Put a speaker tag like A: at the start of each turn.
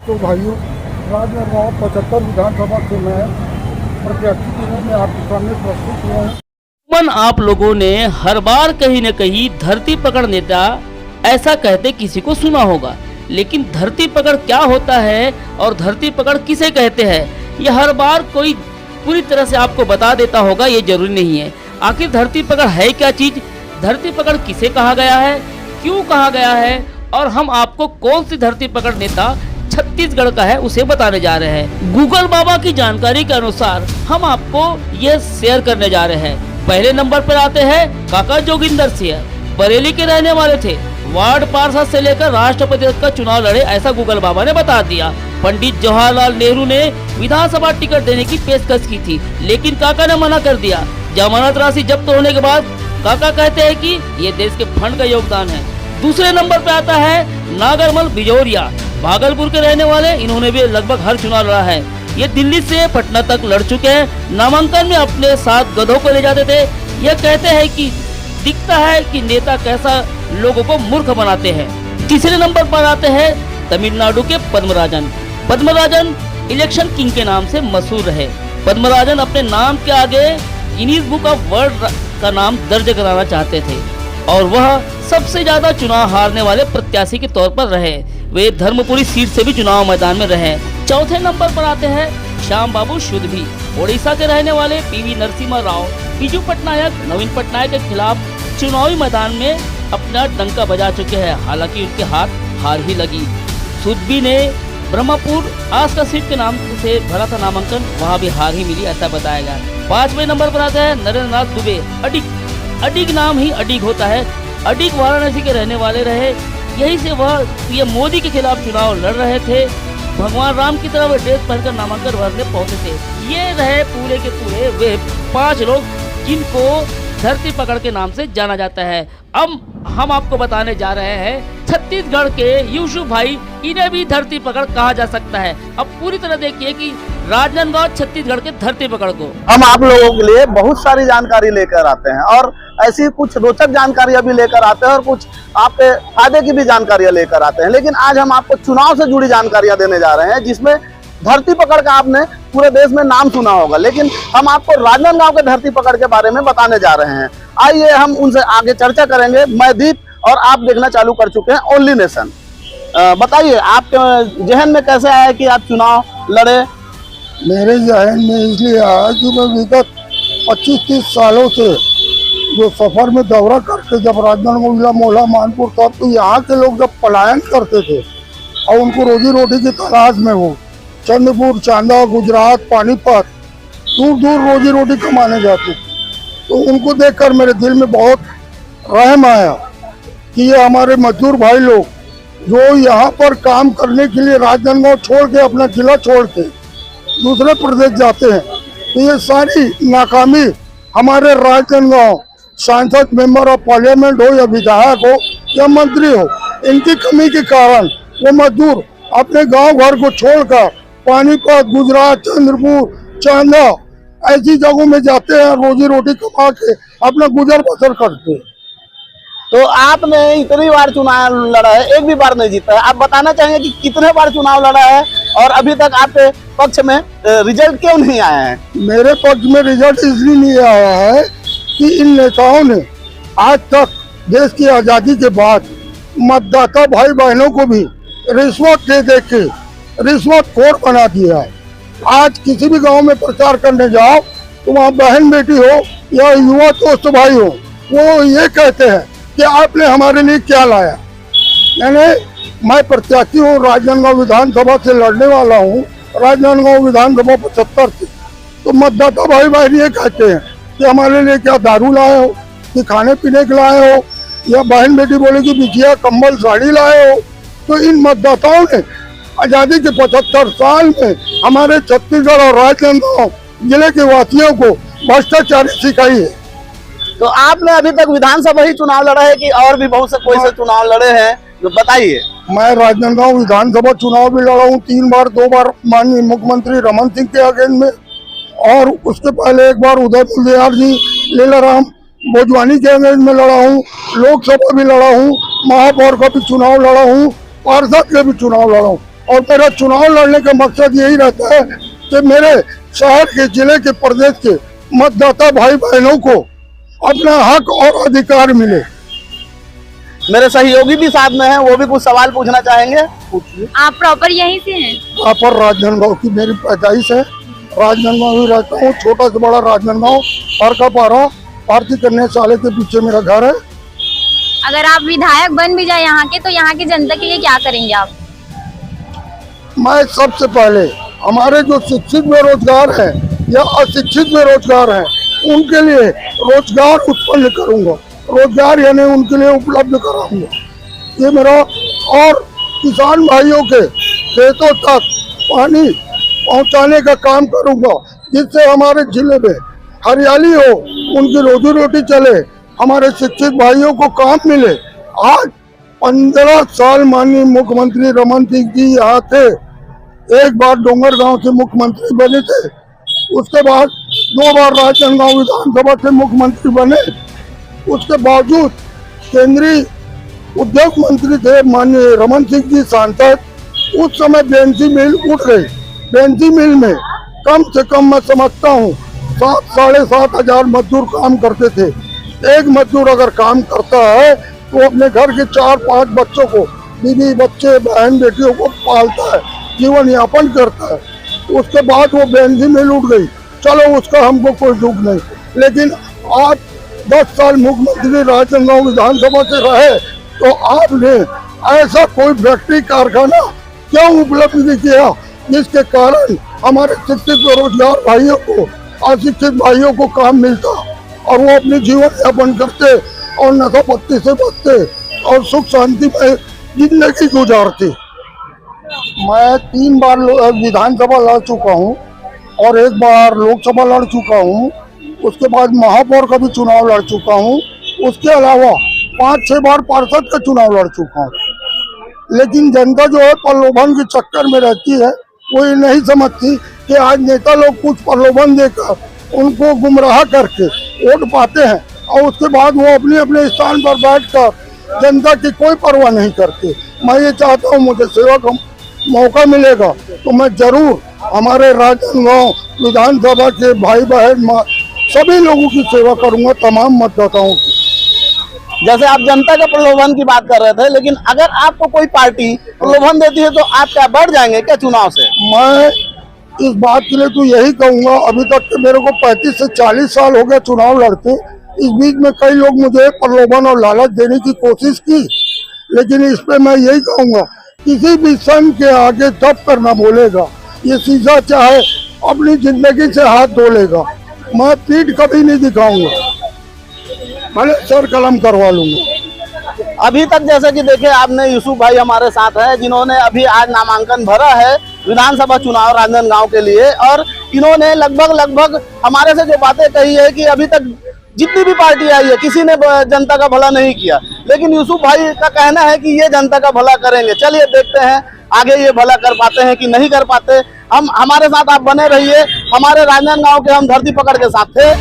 A: तो भाइयों, राजनांदगांव 75 विधानसभा से मैं प्रत्याशी के रूप में आपके सामने प्रस्तुत हुआ हूँ।
B: आप लोगों ने हर बार कहीं न कहीं धरती पकड़ नेता ऐसा कहते किसी को सुना होगा, लेकिन धरती पकड़ क्या होता है और धरती पकड़ किसे कहते हैं ये हर बार कोई पूरी तरह से आपको बता देता होगा, ये जरूरी नहीं है। आखिर धरती पकड़ है क्या चीज, धरती पकड़ किसे कहा गया है, क्यों कहा गया है, और हम आपको कौन सी धरती पकड़ नेता छत्तीसगढ़ का है उसे बताने जा रहे हैं। गूगल बाबा की जानकारी के अनुसार हम आपको ये शेयर करने जा रहे हैं। पहले नंबर पर आते हैं काका जोगिंदर सिंह, बरेली के रहने वाले थे। वार्ड पार्षद से लेकर राष्ट्रपति तक का चुनाव लड़े, ऐसा गूगल बाबा ने बता दिया। पंडित जवाहरलाल नेहरू ने विधानसभा टिकट देने की पेशकश की थी, लेकिन काका ने मना कर दिया। जमानत राशि जब्त होने के बाद काका कहते हैं कि ये देश के फंड का योगदान है। दूसरे नंबर पे आता है नागरमल बिजोरिया, भागलपुर के रहने वाले। इन्होंने भी लगभग हर चुनाव लड़ा है। ये दिल्ली से पटना तक लड़ चुके हैं। नामांकन में अपने साथ गधों को ले जाते थे। ये कहते हैं कि दिखता है कि नेता कैसा लोगों को मूर्ख बनाते हैं। तीसरे नंबर पर आते हैं तमिलनाडु के पद्मराजन। पद्मराजन इलेक्शन किंग के नाम से मशहूर रहे। पद्मराजन अपने नाम के आगे गिनीज बुक ऑफ वर्ल्ड का नाम दर्ज कराना चाहते थे और वह सबसे ज्यादा चुनाव हारने वाले प्रत्याशी के तौर पर रहे। वे धर्मपुरी सीट से भी चुनाव मैदान में रहे। चौथे नंबर पर आते हैं श्याम बाबू शुद्धभी, ओडिशा के रहने वाले पीवी नरसिम्हा राव बिजू पटनायक, नवीन पटनायक के खिलाफ चुनावी मैदान में अपना डंका बजा चुके हैं। हालांकि उनके हाथ हार ही लगी। शुद्धभी ने ब्रह्मपुर आस्था सीट के नाम से भरा था नामांकन, वहाँ भी हार ही मिली, ऐसा बताया गया। पांचवें नंबर पर आता है नरेंद्र नाथ दुबे। अडिग नाम ही अडिग होता है। अडिग वाराणसी के रहने वाले रहे। यही से वह ये मोदी के खिलाफ चुनाव लड़ रहे थे। भगवान राम की तरह ड्रेस पहनकर नामांकन भरने पहुंचे थे। ये रहे पूरे के पूरे वे 5 लोग जिनको धरती पकड़ के नाम से जाना जाता है। अब हम आपको बताने जा रहे हैं छत्तीसगढ़ के यूसुफ भाई, इन्हें भी धरती पकड़ कहा जा सकता है। अब पूरी तरह देखिए कि राजनांदगांव छत्तीसगढ़ के धरती पकड़ को
C: हम आप लोगों के लिए बहुत सारी जानकारी लेकर आते हैं और ऐसी कुछ रोचक जानकारियां भी लेकर आते हैं और कुछ आपके फायदे की भी जानकारियां लेकर आते हैं। लेकिन आज हम आपको चुनाव से जुड़ी जानकारियां देने जा रहे हैं, जिसमें धरती पकड़ का आपने पूरे देश में नाम सुना होगा, लेकिन हम आपको राजनांदगांव के धरती पकड़ के बारे में बताने जा रहे हैं। आइए हम उनसे आगे चर्चा करेंगे। मैं दीप और आप देखना चालू कर चुके हैं ओनली नेशन। बताइए आपके जहन में कैसे आया कि आप चुनाव लड़े?
A: मेरे जहन में इसलिए आया कि मैं विगत 25-30 सालों से जो सफर में दौरा करके जब राजनांदगांव जिला मोहला मानपुर था, तो यहाँ के लोग जब पलायन करते थे और उनको रोजी रोटी की तलाश में हो चंद्रपुर, चांदा, गुजरात, पानीपत, दूर दूर रोजी रोटी कमाने जाते, तो उनको देखकर मेरे दिल में बहुत रहम आया कि ये हमारे मजदूर भाई लोग जो यहाँ पर काम करने के लिए राजनांदगांव छोड़ के, अपना जिला छोड़ के दूसरे प्रदेश जाते हैं, तो ये सारी नाकामी हमारे राजनांदगांव सांसद, मेंबर ऑफ पार्लियामेंट हो या विधायक हो या मंत्री हो, इनकी कमी के कारण वो मजदूर अपने गांव घर को छोड़कर पानीपत, गुजरात, चंद्रपुर, चांदा ऐसी जगहों में जाते हैं, रोजी रोटी कमा के अपना गुजर बसर करते हैं।
C: तो आपने इतनी बार चुनाव लड़ा है, एक भी बार नहीं जीता है। आप बताना चाहेंगे कि कितने बार चुनाव लड़ा है और अभी तक आपके पक्ष में रिजल्ट क्यों नहीं आया है?
A: मेरे पक्ष में रिजल्ट इसलिए नहीं आया है कि इन नेताओं ने आज तक देश की आजादी के बाद मतदाता भाई बहनों को भी रिश्वत दे के रिश्वत खोर बना दिया है। आज किसी भी गांव में प्रचार करने जाओ तो वहाँ बहन बेटी हो या युवा दोस्त भाई हो, वो ये कहते हैं कि आपने हमारे लिए क्या लाया। यानी मैं प्रत्याशी हूँ, राजनांदगांव विधानसभा से लड़ने वाला हूँ, राजनांदगांव विधानसभा 75 से। तो मतदाता भाई बहन ये कहते हैं कि हमारे लिए क्या दारू लाए हो, कि खाने पीने के लाए हो, या बहन बेटी बोले कि बिछिया कंबल साड़ी लाए हो। तो इन मतदाताओं ने आजादी के 75 साल में हमारे छत्तीसगढ़ और राजनांदगांव जिले के वासियों को भ्रष्टाचारी सिखाई है।
C: तो आपने अभी तक विधानसभा ही चुनाव लड़ा है कि और भी बहुत से कोई से चुनाव लड़े हैं, तो बताइए।
A: मैं राजनांदगांव विधानसभा चुनाव भी लड़ा हूँ 3 बार, 2 बार माननीय मुख्यमंत्री रमन सिंह के अगेंस्ट में, और उसके पहले एक बार उदय पुलियार जी, लीलाराम भोजवानी के अगेंस्ट में लड़ा हूँ। लोकसभा भी लड़ा हूँ, महापौर का भी चुनाव लड़ा हूँ, पार्षद के भी चुनाव लड़ा हूँ। और मेरा चुनाव लड़ने का मकसद यही रहता है कि मेरे शहर के, जिले के, प्रदेश के मतदाता भाई बहनों को अपना हक और अधिकार मिले।
C: मेरे सहयोगी भी साथ में हैं, वो भी कुछ सवाल पूछना चाहेंगे।
A: पूछिए।
D: आप प्रॉपर यहीं से हैं?
A: प्रॉपर राजनांदगांव की मेरी पैदाइश है, राजनांदगांव ही रहता हूँ। छोटा से बड़ा राजनांदगांव, पारका पारा, भारतीय कन्या शाला के पीछे मेरा घर है।
D: अगर आप विधायक बन भी जाए यहाँ के, तो यहाँ की जनता के लिए क्या करेंगे आप?
A: मैं सबसे पहले हमारे जो शिक्षित बेरोजगार हैं या अशिक्षित बेरोजगार हैं, उनके लिए रोजगार उत्पन्न करूंगा, रोजगार यानी उनके लिए उपलब्ध कराऊंगा। ये मेरा, और किसान भाइयों के खेतों तक पानी पहुंचाने का काम करूंगा, जिससे हमारे जिले में हरियाली हो, उनकी रोजी रोटी चले, हमारे शिक्षित भाइयों को काम मिले। आज 15 साल माननीय मुख्यमंत्री रमन सिंह जी यहाँ थे, एक बार डोंगरगांव से मुख्यमंत्री बने थे, उसके बाद 2 बार राजनांदगांव विधानसभा से मुख्यमंत्री बने। उसके बावजूद केंद्रीय उद्योग मंत्री थे माननीय रमन सिंह जी सांसद। उस समय बेंजी मिल उठ गई। बेंजी मिल में कम से कम मैं समझता हूँ 7-7.5 हजार मजदूर काम करते थे। एक मजदूर अगर काम करता है तो अपने घर के 4-5 बच्चों को, बीवी बच्चे बहन बेटियों को पालता है, जीवन यापन करता है। उसके बाद वो बेंजी मिल उठ गई, चलो उसका हमको कोई दुख नहीं। लेकिन आप 10 साल मुख्यमंत्री राजनांदगांव विधानसभा से रहे, तो आपने ऐसा कोई फैक्ट्री कारखाना क्यों उपलब्ध नहीं किया जिसके कारण हमारे शिक्षित बेरोजगार भाइयों को, अशिक्षित भाइयों को काम मिलता और वो अपने जीवन यापन करते और नशा पत्ती से बचते और सुख शांति में जिंदगी गुजारते। मैं 3 बार विधानसभा लड़ चुका हूँ और 1 बार लोकसभा लड़ चुका हूँ। उसके बाद महापौर का भी चुनाव लड़ चुका हूँ। उसके अलावा 5-6 बार पार्षद का चुनाव लड़ चुका हूँ। लेकिन जनता जो है प्रलोभन के चक्कर में रहती है, वो ये नहीं समझती कि आज नेता लोग कुछ प्रलोभन देकर उनको गुमराह करके वोट पाते हैं और उसके बाद वो अपने अपने स्थान पर बैठकर जनता की कोई परवाह नहीं करते। मैं ये चाहता हूँ मुझे सेवा का मौका मिलेगा तो मैं जरूर हमारे राजनांदगांव विधानसभा के भाई बहन सभी लोगों की सेवा करूंगा, तमाम मतदाताओं की।
C: जैसे आप जनता के प्रलोभन की बात कर रहे थे, लेकिन अगर आपको कोई पार्टी प्रलोभन देती है तो आप क्या बढ़ जाएंगे क्या चुनाव से?
A: मैं इस बात के लिए तो यही कहूंगा, अभी तक के मेरे को 35 से 40 साल हो गए चुनाव लड़ते। इस बीच में कई लोग मुझे प्रलोभन और लालच देने की कोशिश की, लेकिन इस पे मैं यही कहूंगा, किसी भी संघ के आगे दब करना बोलेगा, ये शीशा चाहे अपनी जिंदगी से हाथ धो लेगा, मैं पीठ कभी नहीं दिखाऊंगा, भले सर कलम करवा लूंगा।
C: अभी तक जैसे कि देखे आपने, यूसुफ भाई हमारे साथ हैं जिन्होंने अभी आज नामांकन भरा है विधानसभा चुनाव राजनांदगांव के लिए, और इन्होंने लगभग हमारे से जो बातें कही है कि अभी तक जितनी भी पार्टी आई है किसी ने जनता का भला नहीं किया, लेकिन यूसुफ भाई का कहना है कि ये जनता का भला करेंगे। चलिए देखते हैं आगे ये भला कर पाते हैं कि नहीं कर पाते। हम हमारे साथ आप बने रहिए, हमारे राजनांदगांव के हम धरती पकड़ के साथ थे।